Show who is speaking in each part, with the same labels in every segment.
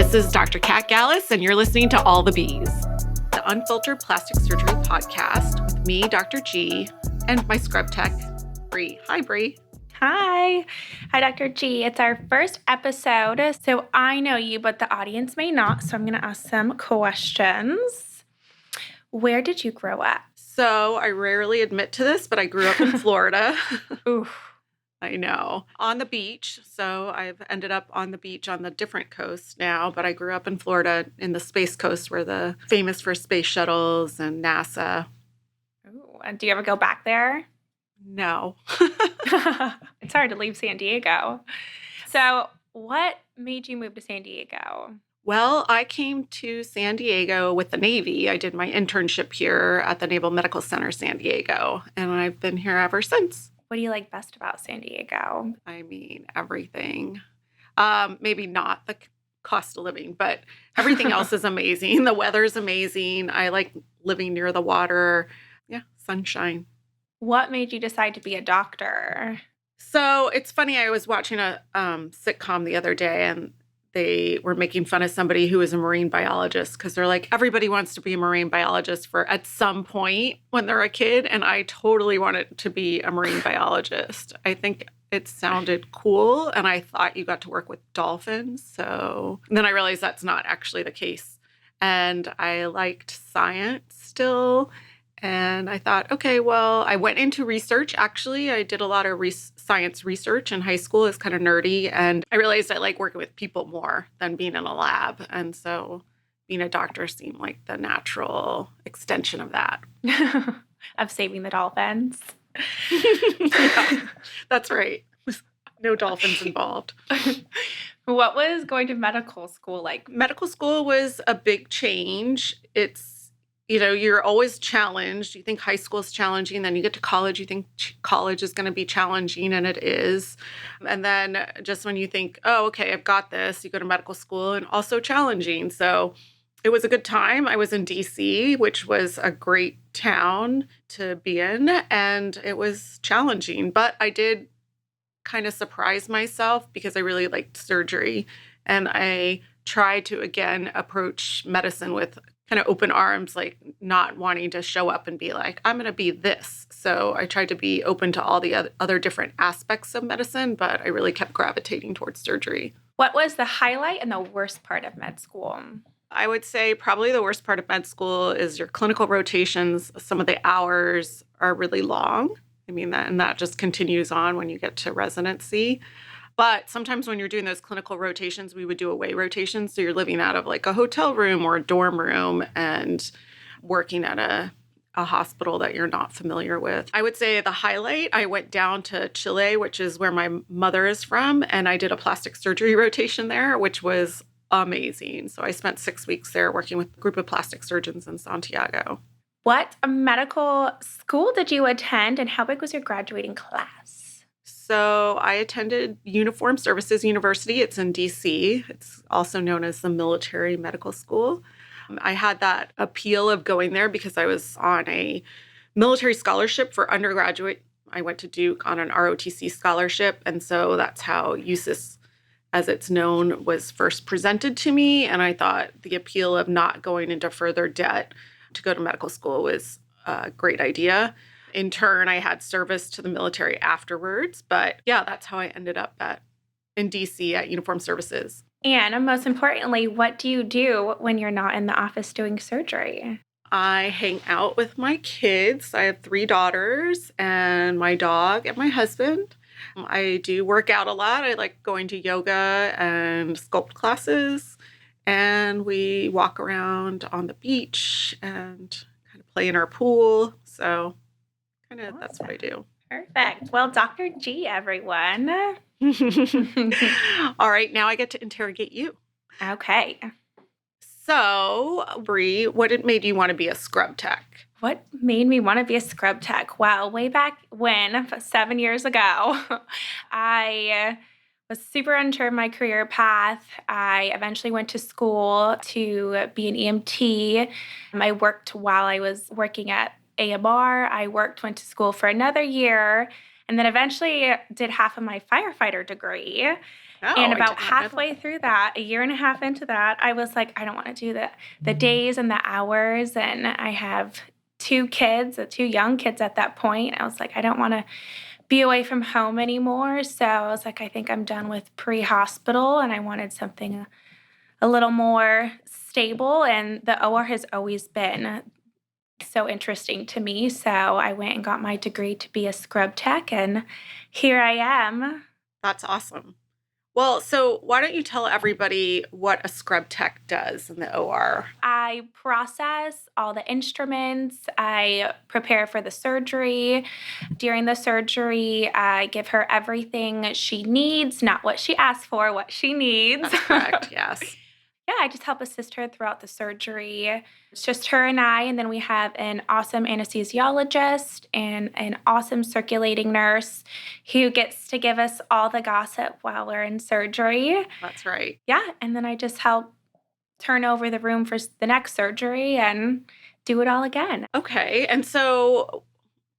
Speaker 1: This is Dr. Kat Gallus, and you're listening to All the Bees, the unfiltered plastic surgery podcast with me, Dr. G, and my scrub tech, Bree. Hi, Bree.
Speaker 2: Hi. Hi, Dr. G. It's our first episode, so I know you, but the audience may not, so I'm going to ask some questions. Where did you grow up?
Speaker 1: So I rarely admit to this, but I grew up in Florida.
Speaker 2: Oof.
Speaker 1: I know. On the beach. So I've ended up on the beach on the different coast now, but I grew up in Florida in the Space Coast where the famous for space shuttles and NASA.
Speaker 2: Ooh, and do you ever go back there?
Speaker 1: No.
Speaker 2: It's hard to leave San Diego. So what made you move to San Diego?
Speaker 1: Well, I came to San Diego with the Navy. I did my internship here at the Naval Medical Center, San Diego, and I've been here ever since.
Speaker 2: What do you like best about San Diego?
Speaker 1: I mean, everything. Maybe not the cost of living, but everything else is amazing. The weather's amazing. I like living near the water. Yeah, sunshine.
Speaker 2: What made you decide to be a doctor?
Speaker 1: So it's funny. I was watching a sitcom the other day, and they were making fun of somebody who was a marine biologist because they're like, everybody wants to be a marine biologist at some point when they're a kid. And I totally wanted to be a marine biologist. I think it sounded cool. And I thought you got to work with dolphins. So then I realized that's not actually the case. And I liked science still. And I thought, okay, well, I went into research. Actually, I did a lot of science research in high school. It's kind of nerdy. And I realized I like working with people more than being in a lab. And so being a doctor seemed like the natural extension of that.
Speaker 2: Of saving the dolphins.
Speaker 1: Yeah, that's right. No dolphins involved.
Speaker 2: What was going to medical school like?
Speaker 1: Medical school was a big change. You're always challenged. You think high school is challenging. Then you get to college, you think college is going to be challenging, and it is. And then just when you think, oh, okay, I've got this, you go to medical school and also challenging. So it was a good time. I was in DC, which was a great town to be in, and it was challenging. But I did kind of surprise myself because I really liked surgery. And I tried to, again, approach medicine with kind of open arms, like not wanting to show up and be like, I'm going to be this. So I tried to be open to all the other different aspects of medicine, but I really kept gravitating towards surgery.
Speaker 2: What was the highlight and the worst part of med school?
Speaker 1: I would say probably the worst part of med school is your clinical rotations. Some of the hours are really long. I mean, that just continues on when you get to residency. But sometimes when you're doing those clinical rotations, we would do away rotations. So you're living out of like a hotel room or a dorm room and working at a hospital that you're not familiar with. I would say the highlight, I went down to Chile, which is where my mother is from, and I did a plastic surgery rotation there, which was amazing. So I spent 6 weeks there working with a group of plastic surgeons in Santiago.
Speaker 2: What medical school did you attend, and how big was your graduating class?
Speaker 1: So I attended Uniform Services University. It's in DC. It's also known as the Military Medical School. I had that appeal of going there because I was on a military scholarship for undergraduate. I went to Duke on an ROTC scholarship. And so that's how USIS, as it's known, was first presented to me. And I thought the appeal of not going into further debt to go to medical school was a great idea. In turn, I had service to the military afterwards. But yeah, that's how I ended up in DC at Uniform Services.
Speaker 2: And most importantly, what do you do when you're not in the office doing surgery?
Speaker 1: I hang out with my kids. I have 3 daughters and my dog and my husband. I do work out a lot. I like going to yoga and sculpt classes. And we walk around on the beach and kind of play in our pool. So kind of that's what I do.
Speaker 2: Perfect. Well, Dr. G, everyone.
Speaker 1: All right, now I get to interrogate you.
Speaker 2: Okay.
Speaker 1: So, Bree, what made you want to be a scrub tech?
Speaker 2: What made me want to be a scrub tech? Well, way back when, 7 years ago, I was super unsure of my career path. I eventually went to school to be an EMT. I worked while I was working at AMR. Went to school for another year, And then eventually did half of my firefighter degree.
Speaker 1: Oh,
Speaker 2: And
Speaker 1: I
Speaker 2: about
Speaker 1: did not know
Speaker 2: halfway
Speaker 1: that.
Speaker 2: through that, a year and a half into that, I was like, I don't want to do the days and the hours. And I have 2 kids, 2 young kids at that point. I was like, I don't want to be away from home anymore. So I was like, I think I'm done with pre-hospital, and I wanted something a little more stable. And the OR has always been so interesting to me. So I went and got my degree to be a scrub tech, and here I am.
Speaker 1: That's awesome. Well, so why don't you tell everybody what a scrub tech does in the OR?
Speaker 2: I process all the instruments. I prepare for the surgery. During the surgery, I give her everything she needs, not what she asks for, what she needs.
Speaker 1: That's correct, yes.
Speaker 2: Yeah, I just help assist her throughout the surgery. It's just her and I, and then we have an awesome anesthesiologist and an awesome circulating nurse who gets to give us all the gossip while we're in surgery.
Speaker 1: That's right.
Speaker 2: Yeah, and then I just help turn over the room for the next surgery and do it all again.
Speaker 1: Okay, and so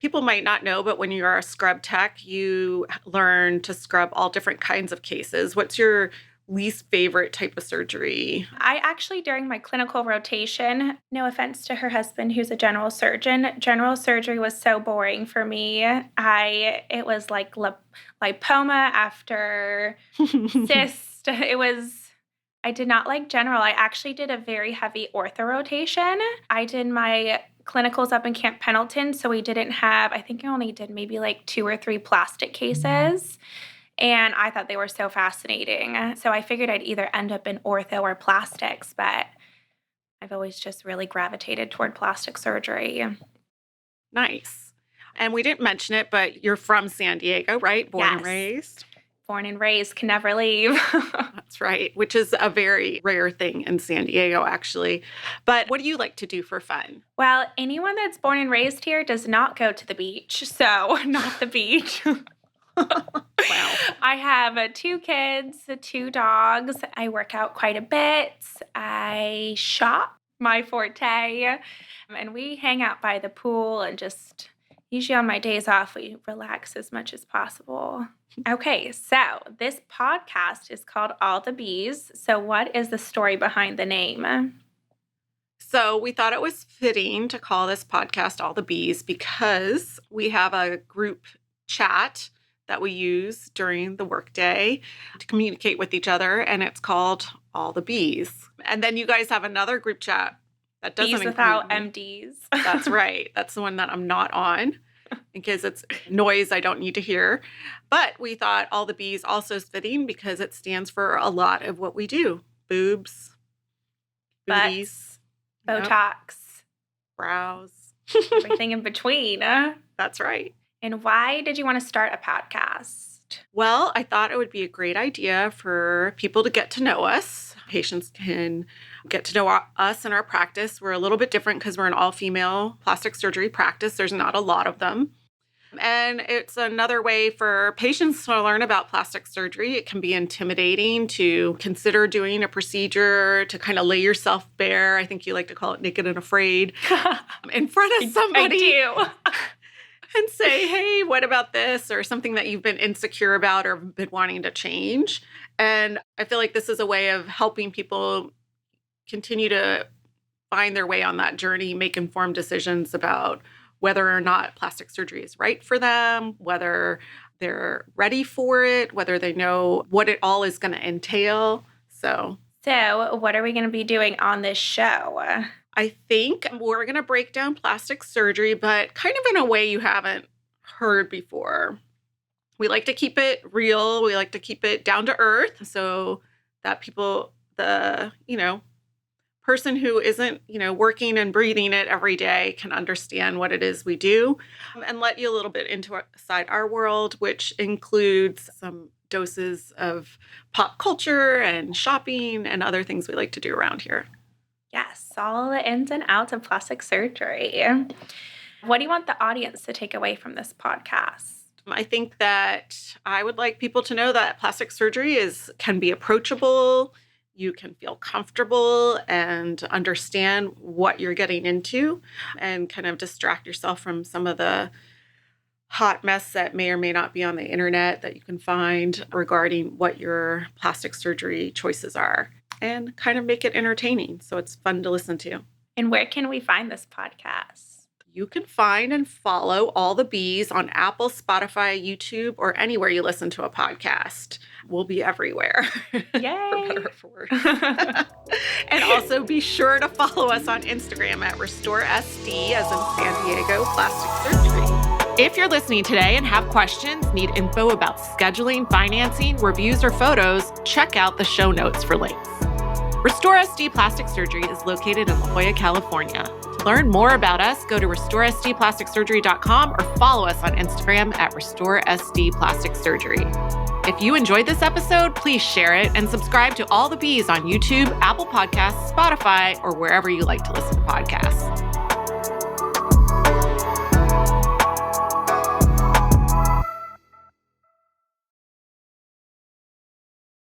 Speaker 1: people might not know, but when you are a scrub tech, you learn to scrub all different kinds of cases. What's your least favorite type of surgery?
Speaker 2: I actually, during my clinical rotation, no offense to her husband, who's a general surgeon, general surgery was so boring for me. It was like lipoma after cyst. I did not like general. I actually did a very heavy ortho rotation. I did my clinicals up in Camp Pendleton, so we didn't have, I think I only did maybe like 2 or 3 plastic cases. And I thought they were so fascinating. So I figured I'd either end up in ortho or plastics, but I've always just really gravitated toward plastic surgery.
Speaker 1: Nice. And we didn't mention it, but you're from San Diego, right? Born and
Speaker 2: Yes.
Speaker 1: raised.
Speaker 2: Born and raised, can never leave.
Speaker 1: That's right, which is a very rare thing in San Diego, actually. But what do you like to do for fun?
Speaker 2: Well, anyone that's born and raised here does not go to the beach, so not the beach.
Speaker 1: Wow.
Speaker 2: I have 2 kids, 2 dogs. I work out quite a bit. I shop, my forte, and we hang out by the pool and just usually on my days off, we relax as much as possible. Okay, so this podcast is called All the Bees. So what is the story behind the name?
Speaker 1: So we thought it was fitting to call this podcast All the Bees because we have a group chat that we use during the workday to communicate with each other, and it's called All the Bees. And then you guys have another group chat that doesn't
Speaker 2: Bees
Speaker 1: include
Speaker 2: without
Speaker 1: me.
Speaker 2: MDs.
Speaker 1: That's right. That's the one that I'm not on in case it's noise I don't need to hear. But we thought All the Bees also is fitting because it stands for a lot of what we do. Boobs, booties,
Speaker 2: Botox,
Speaker 1: brows.
Speaker 2: everything in between.
Speaker 1: That's right.
Speaker 2: And why did you want to start a podcast?
Speaker 1: Well, I thought it would be a great idea for people to get to know us. Patients can get to know us and our practice. We're a little bit different because we're an all-female plastic surgery practice. There's not a lot of them. And it's another way for patients to learn about plastic surgery. It can be intimidating to consider doing a procedure, to kind of lay yourself bare. I think you like to call it naked and afraid in front of somebody.
Speaker 2: I do.
Speaker 1: And say, hey, what about this? Or something that you've been insecure about or been wanting to change. And I feel like this is a way of helping people continue to find their way on that journey, make informed decisions about whether or not plastic surgery is right for them, whether they're ready for it, whether they know what it all is going to entail. So
Speaker 2: what are we going to be doing on this show?
Speaker 1: I think we're going to break down plastic surgery, but kind of in a way you haven't heard before. We like to keep it real. We like to keep it down to earth so that people, the, person who isn't, working and breathing it every day can understand what it is we do and let you a little bit inside our world, which includes some doses of pop culture and shopping and other things we like to do around here.
Speaker 2: Yes, all the ins and outs of plastic surgery. What do you want the audience to take away from this podcast?
Speaker 1: I think that I would like people to know that plastic surgery can be approachable. You can feel comfortable and understand what you're getting into and kind of distract yourself from some of the hot mess that may or may not be on the internet that you can find regarding what your plastic surgery choices are, and kind of make it entertaining so it's fun to listen to.
Speaker 2: And where can we find this podcast?
Speaker 1: You can find and follow All the Bees on Apple, Spotify, YouTube, or anywhere you listen to a podcast. We'll be everywhere.
Speaker 2: Yay!
Speaker 1: For better or for worse. And also be sure to follow us on Instagram at RestoreSD, as in San Diego Plastic Surgery. If you're listening today and have questions, need info about scheduling, financing, reviews, or photos, check out the show notes for links. Restore SD Plastic Surgery is located in La Jolla, California. To learn more about us, go to restoresdplasticsurgery.com or follow us on Instagram at restoresdplasticsurgery. If you enjoyed this episode, please share it and subscribe to All the Bees on YouTube, Apple Podcasts, Spotify, or wherever you like to listen to podcasts.